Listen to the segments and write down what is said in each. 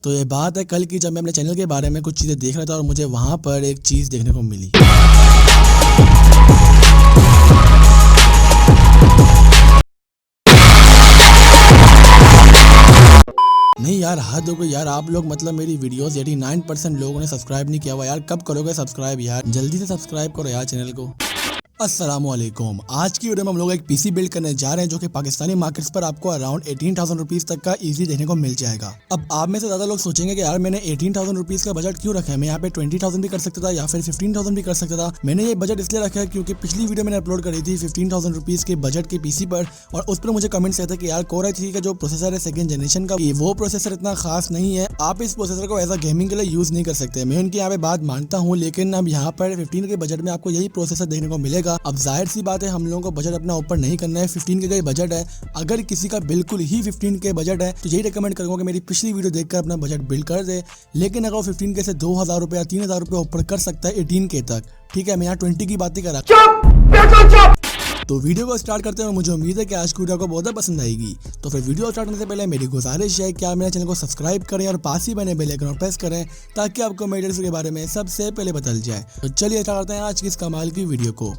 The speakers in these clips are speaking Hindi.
तो ये बात है कल की, जब मैं अपने चैनल के बारे में कुछ चीज़ें देख रहा था और मुझे वहाँ पर एक चीज़ देखने को मिली। नहीं यार, हद हो गई यार। आप लोग मतलब मेरी वीडियोस 89% लोगों ने सब्सक्राइब नहीं किया हुआ यार। कब करोगे सब्सक्राइब यार? जल्दी से सब्सक्राइब करो यार चैनल को। अस्सलामुअलैकुम। आज की वीडियो में हम लोग एक पीसी बिल्ड करने जा रहे हैं जो कि पाकिस्तानी मार्केट्स पर आपको अराउंड 18,000 रुपीज तक का इजी देखने को मिल जाएगा। अब आप में से ज्यादा लोग सोचेंगे कि यार मैंने 18,000 रुपीज का बजट क्यों रखा है, मैं यहाँ पे 20,000 भी कर सकता था या फिर 15,000 भी कर सकता था। मैंने ये बजट इसलिए रखा है क्योंकि पिछली वीडियो मैंने अपलोड करी थी 15,000 रुपीज के बजट के पीसी पर, और उस पर मुझे कमेंट्स आए थे कि यार कोर i3 का जो प्रोसेसर है सेकंड जनरेशन का, वो प्रोसेसर इतना खास नहीं है, आप इस प्रोसेसर को एज अ गेमिंग के लिए यूज नहीं कर सकते। मैं उनकी यहाँ पे बात मानता हूँ, लेकिन अब यहाँ पर 15 के बजट में आपको यही प्रोसेसर देखने को मिलेगा। अब जाहिर सी बात है, हम लोगों को बजट अपना ऊपर नहीं करना है। 15 के बजट है। अगर किसी का बिल्कुल ही 15 के बजट है तो यही रिकमेंड करूंगा कि मेरी पिछली वीडियो देखकर अपना बजट बिल्ड कर दे। लेकिन अगर वो 15 के से 2,000 रुपया 3,000 रुपया ऊपर कर सकता है 18 के तक, ठीक है, मैं यहाँ 20 की बात ही कर रहा। तो वीडियो को स्टार्ट करते हैं। मुझे उम्मीद है कि आज की वीडियो को बहुत पसंद आएगी। तो फिर वीडियो स्टार्ट करने से पहले मेरी गुजारिश है कि आप मेरे चैनल को सब्सक्राइब करें और पास ही बने बेल आइकन प्रेस करें ताकि आपको मेरे वीडियो के बारे में सबसे पहले बता जाए। तो चलिए स्टार्ट करते हैं आज की इस कमाल की वीडियो को।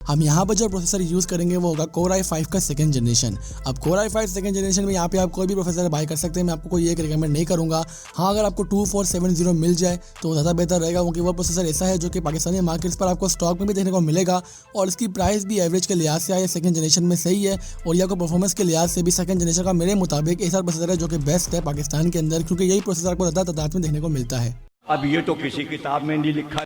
हम यहाँ पर जो प्रोसेसर यूज करेंगे वो होगा कोर i5 का सेकंड जनरेशन। अब कोर i5 सेकंड जनरेशन में यहाँ पे आप कोई भी प्रोसेसर बाय कर सकते हैं। मैं आपको कोई एक रिकमेंड नहीं करूँगा। हाँ, अगर आपको 2470 मिल जाए तो ज़्यादा बेहतर रहेगा, क्योंकि वो प्रोसेसर ऐसा है जो कि पाकिस्तानी मार्केट्स पर आपको स्टॉक में भी देखने को मिलेगा और इसकी प्राइस भी एवरेज के लिहाज से आए सेकंड जनरेशन में सही है, और ये आपको परफॉर्मेंस के लिहाज से भी सेकंड जनरेशन का मेरे मुताबिक ऐसा प्रोसेसर है जो कि बेस्ट है पाकिस्तान के अंदर, क्योंकि यही प्रोसेसर आपको ज़्यादा तादाद में देखने को मिलता है। अब ये तो किसी किताब में नहीं लिखा।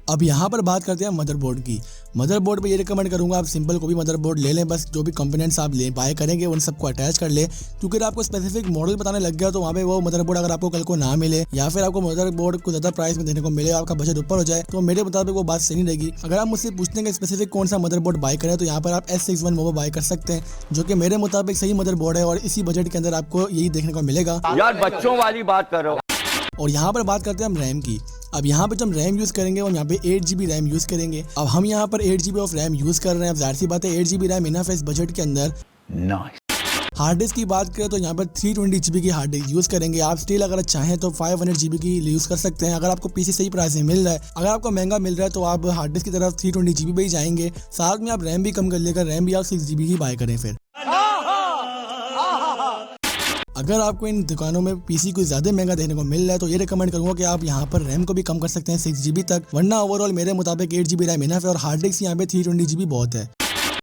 अब यहाँ पर बात करते हैं मदरबोर्ड की। मदरबोर्ड पे ये रिकमेंड करूंगा आप सिंपल को भी मदरबोर्ड ले लें, बस जो भी कंपोनेंट्स आप ले बाय करेंगे उन सबको अटैच कर ले, क्योंकि अगर आपको स्पेसिफिक मॉडल बताने लग गया तो वहाँ पे वो मदरबोर्ड अगर आपको कल को ना मिले या फिर आपको मदरबोर्ड को ज़्यादा प्राइस में देने को मिले, आपका बजट ऊपर हो जाए, तो मेरे मुताबिक वो बात सही नहीं रहेगी। अगर आप मुझसे पूछते हैं कि स्पेसिफिक कौन सा मदरबोर्ड बाय करें, तो यहाँ पर आप S61 मोबो बाय कर सकते हैं, जो कि मेरे मुताबिक सही मदरबोर्ड है और इसी बजट के अंदर आपको यही देखने को मिलेगा। यार बच्चों वाली बात करो। और यहाँ पर बात करते हैं हम रैम की। अब यहाँ पे जब हम रैम यूज़ करेंगे और यहाँ पे 8 GB रैम यूज़ करेंगे। अब हम यहाँ पर 8 GB ऑफ रैम यूज़ कर रहे हैं। अब जाहिर सी बात है 8 GB रैम इनफ है इस बजट के अंदर। हार्ड डिस्क की बात करें तो यहाँ पर 320 GB की हार्ड डिस्क यूज़ करेंगे। आप स्टिल अगर चाहें तो 500 GB की यूज़ कर सकते हैं, अगर आपको पीसी सही प्राइस में मिल रहा है। अगर आपको महंगा मिल रहा है तो आप हार्ड डिस्क की तरफ 320 GB पे ही जाएंगे। साथ में आप रैम भी कम कर लेकर रैम भी आप 6 GB ही बाय करें। फिर अगर आपको इन दुकानों में पीसी कोई ज्यादा महंगा देखने को मिल रहा है तो ये रिकमेंड करूंगा कि आप यहाँ पर रैम को भी कम कर सकते हैं 6 GB तक, वरना ओवरऑल मेरे मुताबिक 8 GB रैम इनफ है और हार्ड डिस्क यहाँ पे 320 GB बहुत है।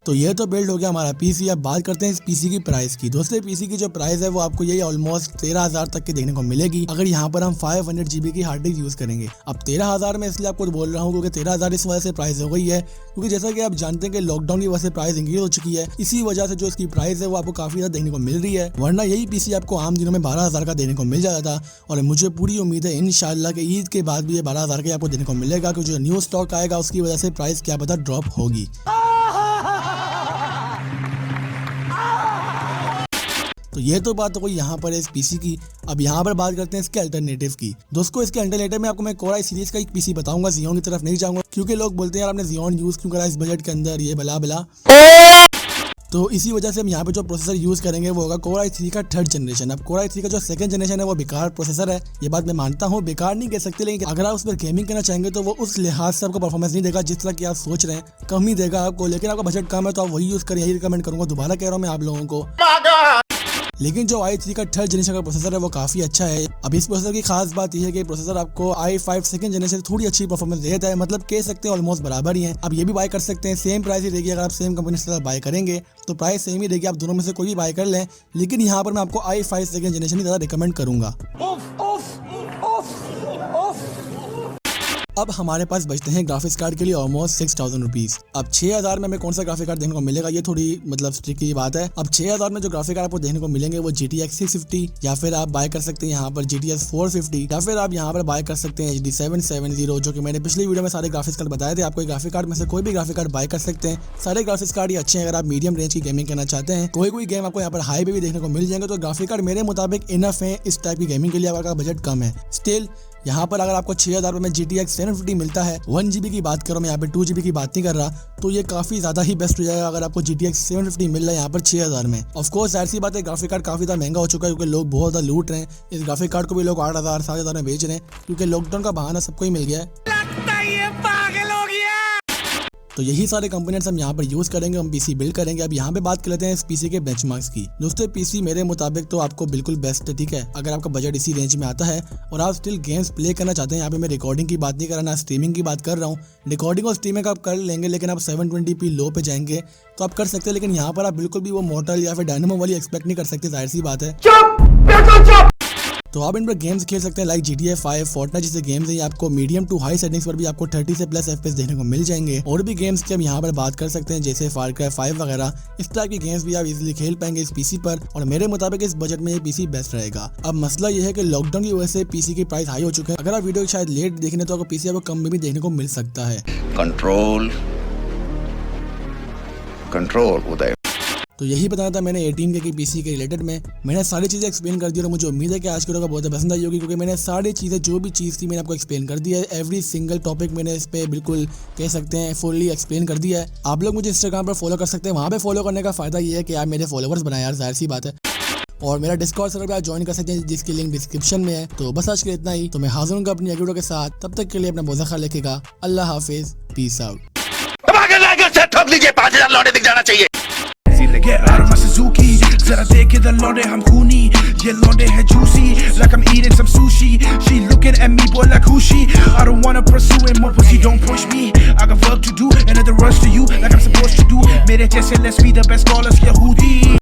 तो ये तो बिल्ड हो गया हमारा पीसी। अब बात करते हैं इस पीसी की प्राइस की। दोस्तों, पीसी की जो प्राइस है वो आपको यही ऑलमोस्ट 13,000 तक की देखने को मिलेगी, अगर यहाँ पर हम 500 GB की हार्ड डिस्क यूज करेंगे। अब 13,000 में इसलिए आपको बोल रहा हूँ क्योंकि 13,000 इस वजह से प्राइस हो गई है क्योंकि जैसा कि आप जानते हैं कि लॉकडाउन की वजह से प्राइस इंक्रीज हो चुकी है, इसी वजह से जो इसकी प्राइस है वो आपको काफी ज्यादा देखने को मिल रही है, वरना यही पीसी आपको आम दिनों में 12,000 का देखने को मिल जाता था। और मुझे पूरी उम्मीद है इंशाल्लाह कि ईद के बाद भी ये 12,000 का आपको देखने को मिलेगा, क्योंकि जो न्यू स्टॉक आएगा उसकी वजह से प्राइस क्या पता ड्रॉप होगी। तो ये तो बात हो गई यहाँ पर इस पीसी की। अब यहाँ पर बात करते हैं इसके अल्टरनेटिव की। दोस्तों, इसके अल्टरनेटिव में आपको मैं कोर i सीरीज का एक पीसी बताऊंगा, Xeon की तरफ नहीं जाऊंगा, क्योंकि लोग बोलते हैं यार आपने Xeon यूज क्यों करा इस बजट के अंदर, ये बला बला। तो इसी वजह से हम यहाँ पे जो प्रोसेसर यूज करेंगे वो होगा कोर i3 का 3rd जनरेशन। अब कोर i3 का जो 2nd जनरेशन है वो बेकार प्रोसेसर है, ये बात मैं मानता हूँ, बेकार नहीं कह सकते, लेकिन अगर आप उस पर गेमिंग करना चाहेंगे तो वो उस लिहाज से आपको परफॉर्मेंस नहीं देगा जिस तरह की आप सोच रहे हैं, कम ही देगा आपको। लेकिन आपका बजट कम है तो आप वही यूज करें, यही रिकमेंड करूंगा। दोबारा कह रहा हूँ मैं आप लोगों को। लेकिन जो i3 का 3rd जनरेशन का प्रोसेसर है वो काफी अच्छा है। अब इस प्रोसेसर की खास बात यह है कि प्रोसेसर आपको i5 सेकंड जनरेशन से थोड़ी अच्छी परफॉर्मेंस देता है, मतलब कह सकते हैं ऑलमोस्ट बराबर ही है। अब ये भी बाय कर सकते हैं, सेम प्राइस ही रहेगी। अगर आप सेम कंपनी से बाय करेंगे तो प्राइस सेम ही रहेगी, आप दोनों में से कोई भी बाय कर लें। लेकिन यहाँ पर मैं आपको i5 सेकंड जनरेशन ही ज्यादा रिकमेंड करूंगा। अब हमारे पास बचते हैं ग्राफिक्स कार्ड के लिए ऑलमोस्ट 6,000 रुपीज। अब 6,000 में हमें कौन सा ग्राफिक कार्ड देखने को मिलेगा, ये थोड़ी मतलब स्ट्रिक्ट की बात है। अब 6,000 में जो ग्राफिक कार्ड आपको देखने को मिलेंगे वो GTX 650, या फिर आप बाय कर सकते हैं यहाँ पर GTX 450, या फिर आप यहाँ पर बाय कर सकते हैं HD 770, जो कि मैंने पिछली वीडियो में सारे ग्राफिक्स कार्ड बताए थे। आपको ग्राफिक कार्ड में से कोई भी ग्राफिक कार्ड बाय कर सकते हैं। सारे ग्राफिक्स कार्ड ही अच्छे हैं अगर आप मीडियम रेंज की गेमिंग करना चाहते हैं। कोई गेम आपको यहाँ पर हाई पे भी देखने को मिल जाएंगे, तो ग्राफिक कार्ड मेरे मुताबिक इनफ है इस टाइप की गेमिंग के लिए अगर आपका बजट कम है। स्टिल यहाँ पर अगर आपको 6000 रुपए में GTX 750 मिलता है, 1 GB की बात करो, मैं यहाँ पे 2 GB की बात नहीं कर रहा, तो ये काफी ज्यादा ही बेस्ट हो जाएगा अगर आपको GTX 750 मिल रहा है यहाँ पर 6000 में। ऑफ कोर्स ऐसी बात है, ग्राफिक कार्ड काफी ज्यादा महंगा हो चुका है क्योंकि लोग बहुत ज्यादा लूट रहे हैं। इस ग्राफिक कार्ड को भी लोग 8000 7000 में बेच रहे हैं क्योंकि लॉकडाउन का बहाना सबको ही मिल गया है। तो यही सारे कंपोनेंट्स हम यहाँ पर यूज करेंगे, हम पीसी बिल्ड करेंगे। अब यहाँ पे बात कर लेते हैं इस पीसी के बेंचमार्क्स की। दोस्तों पीसी मेरे मुताबिक तो आपको बिल्कुल बेस्ट है, ठीक है। अगर आपका बजट इसी रेंज में आता है और आप स्टिल गेम्स प्ले करना चाहते हैं, यहाँ पे मैं रिकॉर्डिंग की बात नहीं कर रहा, ना स्ट्रीमिंग की बात कर रहा हूँ। रिकॉर्डिंग और स्ट्रीमिंग आप कर लेंगे लेकिन आप 720p लो पे जाएंगे तो आप कर सकते हैं, लेकिन यहाँ पर आप बिल्कुल भी वो मॉर्टल या फिर डायनामो वाली एक्सपेक्ट नहीं कर सकते, जाहिर सी बात है। तो आप इन पर गेम्स खेल सकते हैं लाइक GTA 5, फोर्टनाइट जैसे गेम्स हैं। आपको मीडियम टू हाई सेटिंग्स पर भी आपको 30 से प्लस FPS देखने को मिल जाएंगे। और भी गेम्स की हम यहाँ पर बात कर सकते हैं जैसे फार क्राई 5 वगैरह, इस टाइप की गेम्स भी आप इजीली खेल पाएंगे इस पीसी पर। और मेरे मुताबिक इस बजट में ये पीसी बेस्ट रहेगा। अब मसला ये है कि लॉकडाउन की वजह से पीसी की प्राइस हाई हो चुके हैं। अगर आप वीडियो शायद लेट देखने तो आपको पीसी आपको कम में भी देखने को मिल सकता है। कंट्रोल उदय। तो यही बताना था मैंने 18K की पीसी के रिलेटेड में। मैंने सारी चीज़ें एक्सप्लेन कर दी और मुझे उम्मीद है कि आज की वीडियो बहुत पसंद आई होगी क्योंकि मैंने सारी चीज़ें जो भी चीज़ थी मैंने आपको एक्सप्लेन कर दिया है। एवरी सिंगल टॉपिक मैंने इस पे बिल्कुल कह सकते हैं फुल्ली एक्सप्लेन कर दिया है। आप लोग मुझे इंस्टाग्राम पर फॉलो कर सकते हैं। वहाँ पे फॉलो करने का फायदा ये है कि आप मेरे फॉलोवर्स बनाए यार, जाहिर सी बात है। और मेरा डिस्कॉर्ड सर्वर पे आप ज्वाइन कर सकते हैं जिसकी लिंक डिस्क्रिप्शन में है। तो बस आज के लिए इतना ही। तो मैं हाजिर हूँ अपनी वीडियो के साथ, तब तक के लिए अपना बहुत ख्याल रखिएगा। अल्लाह हाफिज, peace out. Get out of my Suzuki, जरा देखे the लौंडे हम खूनी, ये लौंडे है juicy, like I'm eating some sushi. She looking at me, boy, like who she? I don't wanna pursue it, more pussy don't push me. I got work to do, another rush to you, like I'm supposed to do. मेरे जैसे let's be the best callers, Yehudi.